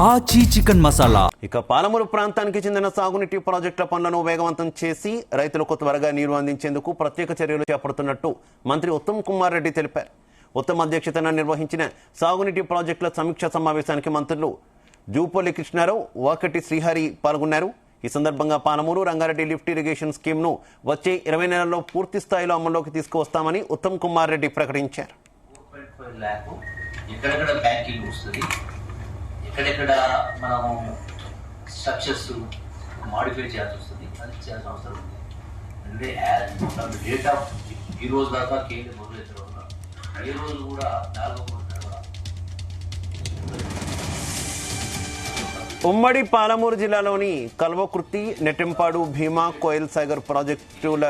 ఆచి చికెన్ మసాలా. ఇక పాలమూరు ప్రాంతానికి చెందిన సాగునీటి ప్రాజెక్టుల పనులను వేగవంతం చేసి రైతులకు త్వరగా నీరు అందించేందుకు ప్రత్యేక చర్యలు చేపడుతున్నట్టు మంత్రి ఉత్తమ్ కుమార్ రెడ్డి తెలిపారు. ఉత్తమ్ అధ్యక్షతన నిర్వహించిన సాగునీటి ప్రాజెక్టుల సమీక్ష సమావేశానికి మంత్రులు జూపల్లి కృష్ణారావు, వాకటి శ్రీహరి పాల్గొన్నారు. ఈ సందర్భంగా పాలమూరు రంగారెడ్డి లిఫ్ట్ ఇరిగేషన్ స్కీమ్ను వచ్చే 20 నెలల్లో పూర్తి స్థాయిలో అమల్లోకి తీసుకువస్తామని ఉత్తమ్ కుమార్ రెడ్డి ప్రకటించారు. ఎక్కడెక్కడ బ్యాంకింగ్ వస్తుంది, ఎక్కడెక్కడ మనము స్ట్రక్చర్స్ మాడిఫై చేయాల్సి వస్తుంది, అది చేయాల్సిన అవసరం ఉంది. అంటే డేటా ఈ రోజు దాకా కేంద్ర మొదలెత్తడం వల్ల ఏ రోజు కూడా 4 ఉమ్మడి పాలమూరు జిల్లాలోని కల్వకుర్తి, నెట్టెంపాడు, భీమా, కోయల్ సాగర్ ప్రాజెక్టుల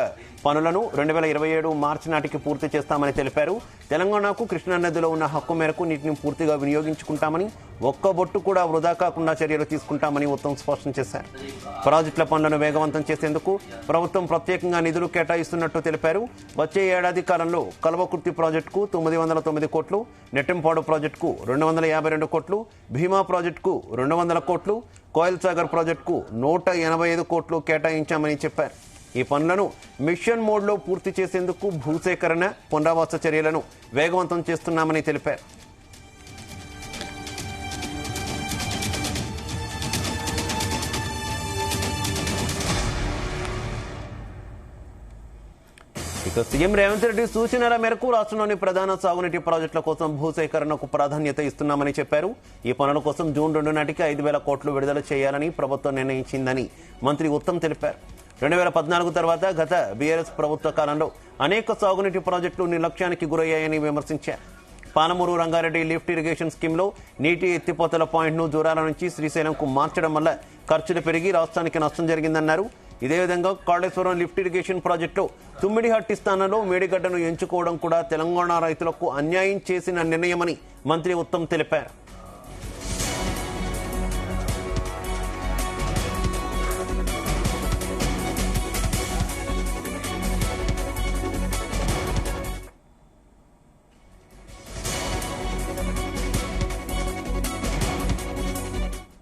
పనులను 2027 మార్చి నాటికి పూర్తి చేస్తామని తెలిపారు. తెలంగాణకు కృష్ణా నదిలో ఉన్న హక్కు మేరకు నీటిని పూర్తిగా వినియోగించుకుంటామని, ఒక్క బొట్టు కూడా వృధా కాకుండా చర్యలు తీసుకుంటామని ఉత్తమ్ స్పష్టం చేశారు. ప్రాజెక్టుల పనులను వేగవంతం చేసేందుకు ప్రభుత్వం ప్రత్యేకంగా నిధులు కేటాయిస్తున్నట్టు తెలిపారు. వచ్చే ఏడాది కాలంలో కల్వకుర్తి ప్రాజెక్టుకు 909 కోట్లు, నెట్టెంపాడు ప్రాజెక్టుకు 252 కోట్లు, భీమా ప్రాజెక్టుకు 200 కోట్లు, కోయల్ సాగర్ ప్రాజెక్టుకు 185 కోట్లు కేటాయించామని చెప్పారు. ఈ పనులను మిషన్ మోడ్లో పూర్తి చేసేందుకు భూసేకరణ, పునరావాస చర్యలను వేగవంతం చేస్తున్నామని తెలిపారు. ఇక సీఎం రేవంత్ రెడ్డి సూచనల మేరకు రాష్ట్రంలోని ప్రధాన సాగునీటి ప్రాజెక్టుల కోసం భూసేకరణకు ప్రాధాన్యత ఇస్తున్నామని చెప్పారు. ఈ పనుల కోసం జూన్ 2 నాటికి 5,000 కోట్లు విడుదల చేయాలని ప్రభుత్వం నిర్ణయించిందని మంత్రి ఉత్తమ్ తెలిపారు. 2014 తర్వాత గత బీఆర్ఎస్ ప్రభుత్వ కాలంలో అనేక సాగునీటి ప్రాజెక్టులు నిర్లక్ష్యానికి గురయ్యాయని విమర్శించారు. పాలమూరు రంగారెడ్డి లిఫ్ట్ ఇరిగేషన్ స్కీమ్లో నీటి ఎత్తిపోతల పాయింట్ను జూరాల నుంచి శ్రీశైలంకు మార్చడం వల్ల ఖర్చులు పెరిగి రాష్ట్రానికి నష్టం జరిగిందన్నారు. ఇదే విధంగా కాళేశ్వరం లిఫ్ట్ ఇరిగేషన్ ప్రాజెక్టులో తుమ్మిడిహట్టి స్థానంలో మేడిగడ్డను ఎంచుకోవడం కూడా తెలంగాణ రైతులకు అన్యాయం చేసిన నిర్ణయమని మంత్రి ఉత్తమ్ తెలిపారు.